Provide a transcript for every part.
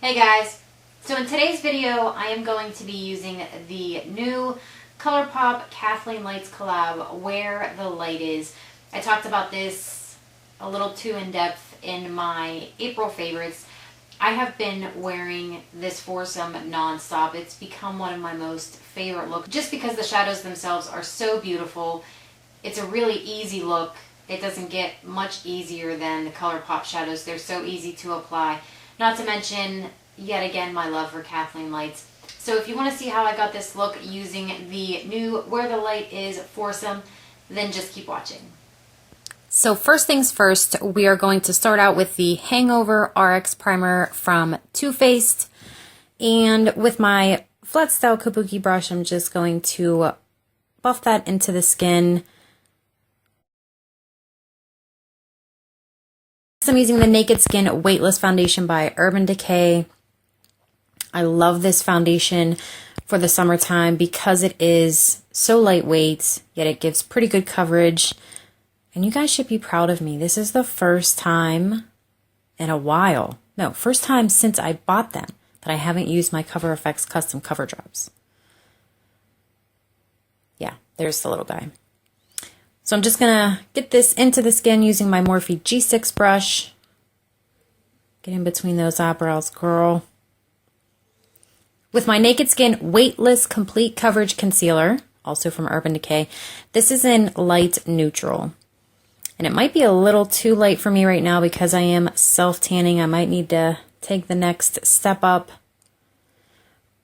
Hey guys, so in today's video I am going to be using the new Colourpop Kathleen Lights collab, Where the Light Is. I talked about this a little too in depth in my April favorites. I have been wearing this foursome non-stop. It's become one of my most favorite looks just because the shadows themselves are so beautiful. It's a really easy look. It doesn't get much easier than the Colourpop shadows. They're so easy to apply. Not to mention, yet again, my love for Kathleen Lights. So if you want to see how I got this look using the new Where the Light Is foursome, then just keep watching. So first things first, we are going to start out with the HangoveRx primer from Too Faced. And with my flat style kabuki brush, I'm just going to buff that into the skin. I'm using the Naked Skin Weightless Foundation by Urban Decay. I love this foundation for the summertime because it is so lightweight, yet it gives pretty good coverage. And you guys should be proud of me. This is the first time in a while, no, first time since I bought them that I haven't used my CoverFX custom cover drops. Yeah, there's the little guy. So I'm just gonna get this into the skin using my Morphe G6 brush. Get in between those eyebrows, girl. With my Naked Skin Weightless Complete Coverage Concealer, also from Urban Decay. This is in light neutral. And it might be a little too light for me right now because I am self-tanning. I might need to take the next step up.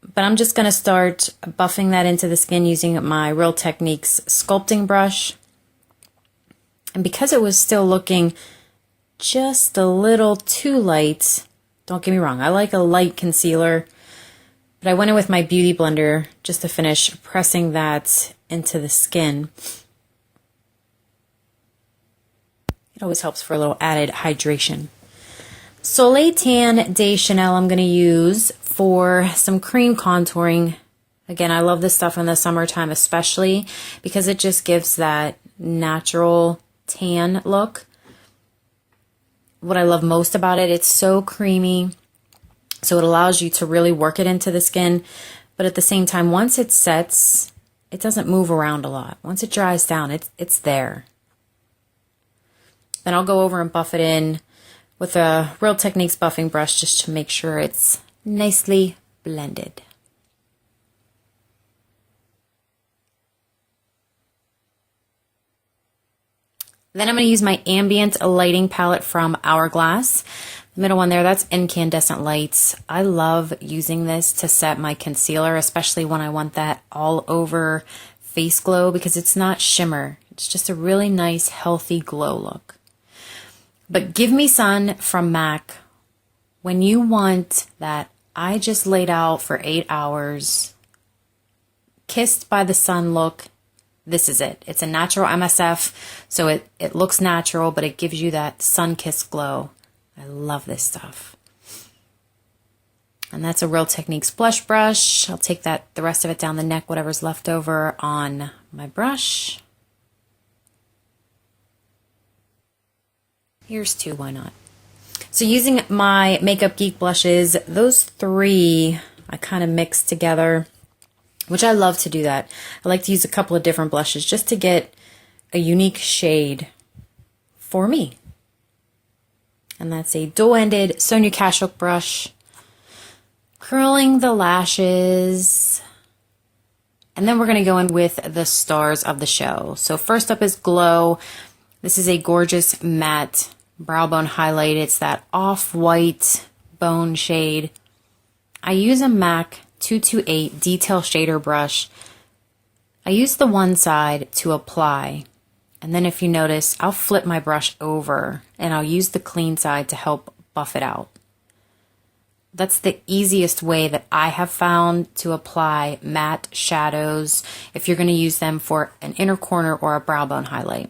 But I'm just gonna start buffing that into the skin using my Real Techniques sculpting brush. And because it was still looking just a little too light, don't get me wrong, I like a light concealer, but I went in with my Beauty Blender just to finish pressing that into the skin. It always helps for a little added hydration. Soleil Tan De Canel I'm going to use for some cream contouring. Again, I love this stuff in the summertime especially because it just gives that natural tan look. What I love most about it, it's so creamy, so it allows you to really work it into the skin, but at the same time, once it sets, it doesn't move around a lot. Once it dries down, it's there. Then I'll go over and buff it in with a Real Techniques buffing brush just to make sure it's nicely blended. Then I'm going to use my ambient lighting palette from Hourglass. The middle one there, that's Incandescent Lights. I love using this to set my concealer, especially when I want that all over face glow because it's not shimmer. It's just a really nice, healthy glow look. But Give Me Sun from MAC, when you want that I just laid out for 8 hours, kissed by the sun look, this is it. It's a natural MSF, so it looks natural, but it gives you that sun-kissed glow. I love this stuff. And that's a Real Techniques blush brush. I'll take the rest of it down the neck, whatever's left over on my brush. Here's two, why not? So using my Makeup Geek blushes, those three I kind of mixed together, which I love to do that. I like to use a couple of different blushes just to get a unique shade for me. And that's a dual-ended Sonia Kashuk brush. Curling the lashes. And then we're going to go in with the stars of the show. So first up is Glow. This is a gorgeous matte brow bone highlight. It's that off-white bone shade. I use a MAC 228 detail shader brush. I use the one side to apply, and then if you notice, I'll flip my brush over and I'll use the clean side to help buff it out. That's the easiest way that I have found to apply matte shadows if you're going to use them for an inner corner or a brow bone highlight.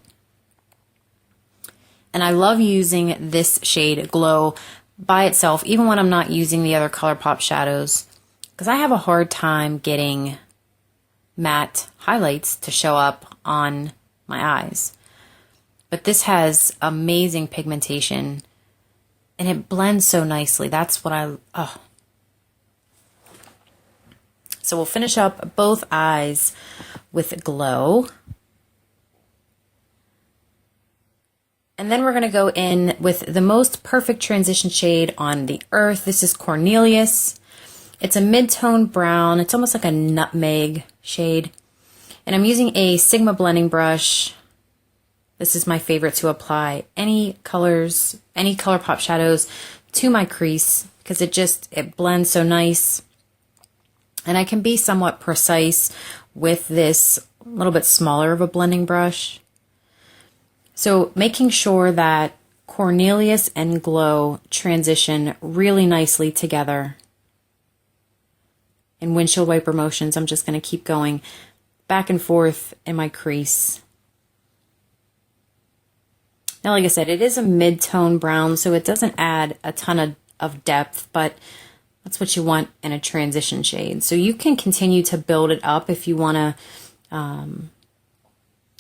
And I love using this shade Glow by itself, even when I'm not using the other Colourpop shadows, because I have a hard time getting matte highlights to show up on my eyes. But this has amazing pigmentation and it blends so nicely. That's what So we'll finish up both eyes with Glow. And then we're going to go in with the most perfect transition shade on the earth. This is Cornelius. It's a mid-tone brown. It's almost like a nutmeg shade. And I'm using a Sigma blending brush. This is my favorite to apply any colors, any Colourpop shadows to my crease because it blends so nice. And I can be somewhat precise with this a little bit smaller of a blending brush. So making sure that Cornelius and Glow transition really nicely together. In windshield wiper motions, I'm just going to keep going back and forth in my crease. Now, like I said, it is a mid-tone brown, so it doesn't add a ton of depth, but that's what you want in a transition shade. So you can continue to build it up if you want to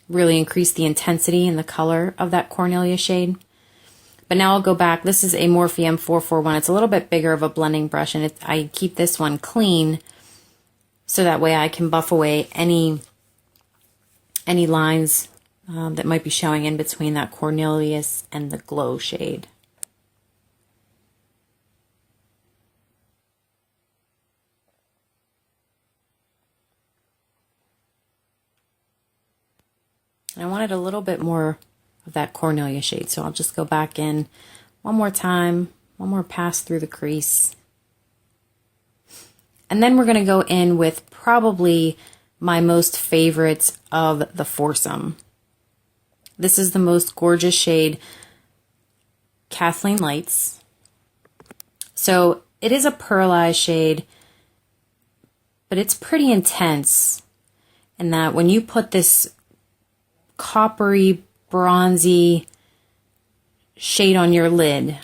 really increase the intensity and the color of that Cornelius shade. But now I'll go back. This is a Morphe M441. It's a little bit bigger of a blending brush, and I keep this one clean so that way I can buff away any lines that might be showing in between that Cornelius and the Glow shade. And I wanted a little bit more of that Cornelius shade, so I'll just go back in one more time, one more pass through the crease. And then we're going to go in with probably my most favorite of the foursome. This is the most gorgeous shade, Kathleen Lights. So it is a pearlized shade, but it's pretty intense in that when you put this coppery, bronzy shade on your lid,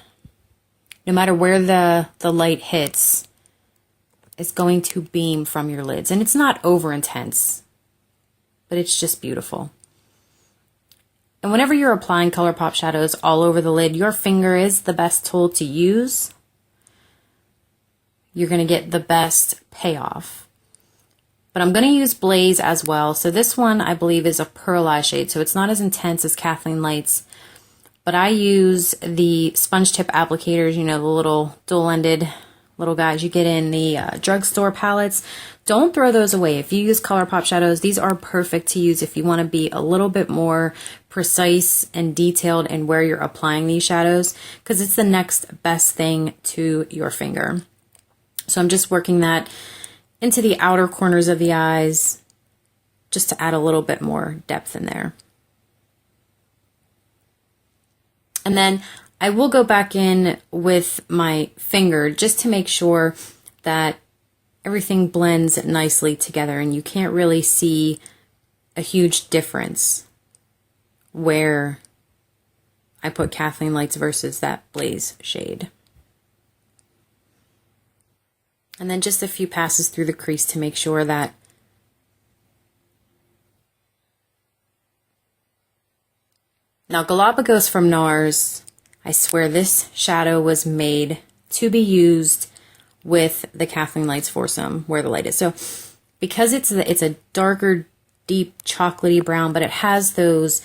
no matter where the light hits, it's going to beam from your lids. And it's not over intense, but it's just beautiful. And whenever you're applying Colourpop shadows all over the lid, your finger is the best tool to use. You're going to get the best payoff. But I'm going to use Blaze as well. So this one, I believe, is a pearlized shade. So it's not as intense as Kathleen Lights. But I use the sponge tip applicators, you know, the little dual-ended little guys you get in the drugstore palettes. Don't throw those away. If you use Colourpop shadows, these are perfect to use if you want to be a little bit more precise and detailed in where you're applying these shadows, because it's the next best thing to your finger. So I'm just working that into the outer corners of the eyes just to add a little bit more depth in there. And then I will go back in with my finger just to make sure that everything blends nicely together and you can't really see a huge difference where I put Kathleen Lights versus that Blaze shade. And then just a few passes through the crease to make sure that now Galapagos from NARS, I swear this shadow was made to be used with the Kathleen Lights foursome where the light is. So because it's a darker, deep chocolatey brown, but it has those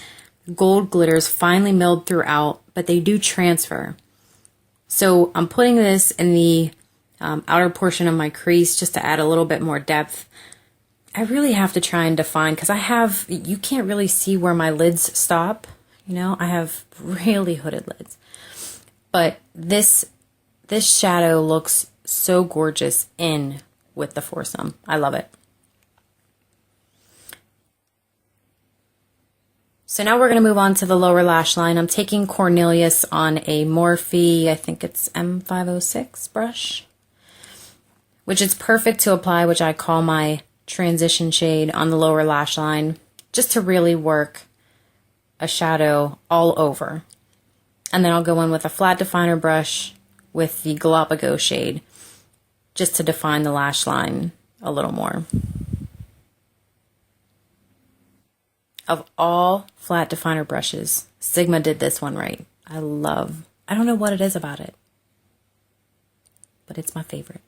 gold glitters finely milled throughout, but they do transfer. So I'm putting this in the outer portion of my crease just to add a little bit more depth. I really have to try and define, because you can't really see where my lids stop. You know, I have really hooded lids. But this shadow looks so gorgeous in with the foursome. I love it. So now we're going to move on to the lower lash line. I'm taking Cornelius on a Morphe, I think it's M506 brush, which is perfect to apply, which I call my transition shade on the lower lash line, just to really work a shadow all over. And then I'll go in with a flat definer brush with the Galapagos shade just to define the lash line a little more. Of all flat definer brushes, Sigma did this one right. I don't know what it is about it, but it's my favorite.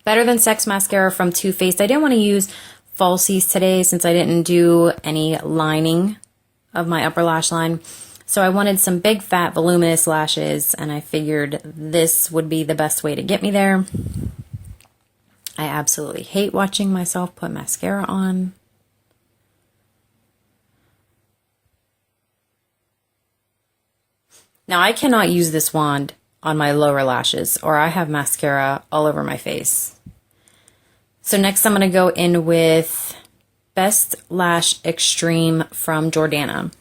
Better Than Sex mascara from Too Faced. I didn't want to use falsies today since I didn't do any lining of my upper lash line. So I wanted some big, fat, voluminous lashes, and I figured this would be the best way to get me there. I absolutely hate watching myself put mascara on. Now, I cannot use this wand on my lower lashes, or I have mascara all over my face. So next I'm going to go in with Best Lash Extreme from Jordana.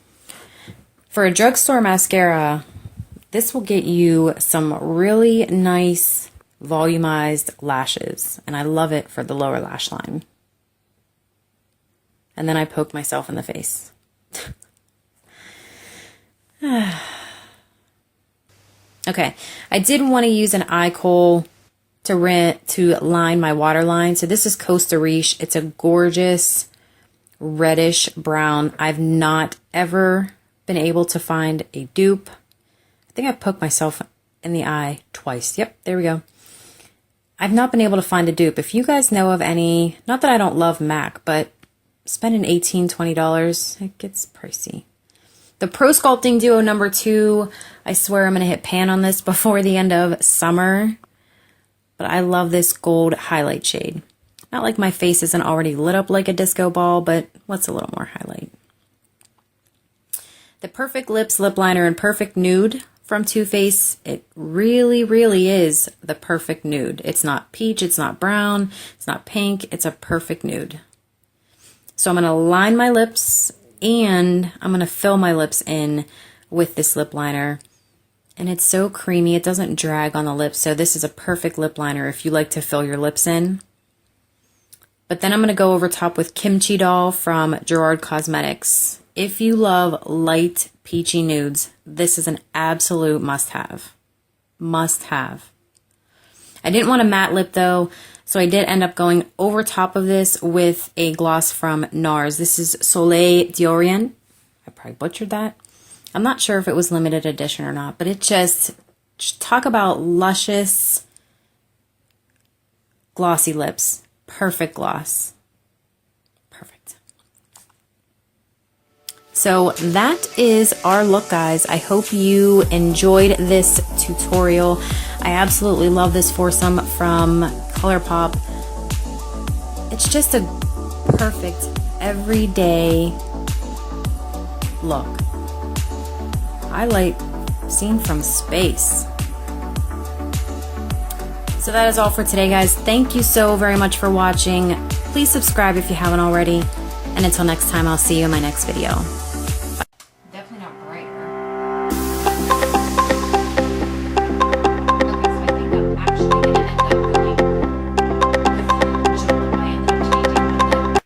For a drugstore mascara, this will get you some really nice volumized lashes, and I love it for the lower lash line. And then I poke myself in the face. Okay, I did want to use an eye kohl to line my waterline. So this is Costa Riche. It's a gorgeous reddish brown. I've not ever been able to find a dupe. I think I poked myself in the eye twice. Yep, there we go. I've not been able to find a dupe. If you guys know of any, not that I don't love MAC, but spending $18, $20, it gets pricey. The Pro Sculpting Duo number 2, I swear I'm going to hit pan on this before the end of summer. But I love this gold highlight shade. Not like my face isn't already lit up like a disco ball, but what's a little more highlight? The Perfect Lips Lip Liner in Perfect Nude from Too Faced. It really, really is the perfect nude. It's not peach, it's not brown, it's not pink, it's a perfect nude. So I'm going to line my lips and I'm going to fill my lips in with this lip liner. And it's so creamy, it doesn't drag on the lips. So this is a perfect lip liner if you like to fill your lips in. But then I'm going to go over top with Kimchi Doll from Gerard Cosmetics. If you love light peachy nudes, this is an absolute must-have. Must-have. I didn't want a matte lip though, so I did end up going over top of this with a gloss from NARS. This is Soleil Tan. I probably butchered that. I'm not sure if it was limited edition or not, but it just talk about luscious, glossy lips. Perfect gloss. Perfect. So that is our look, guys. I hope you enjoyed this tutorial. I absolutely love this foursome from Colourpop. It's just a perfect everyday look. Highlight seen from space. So that is all for today, guys. Thank you so very much for watching. Please subscribe if you haven't already. And until next time, I'll see you in my next video.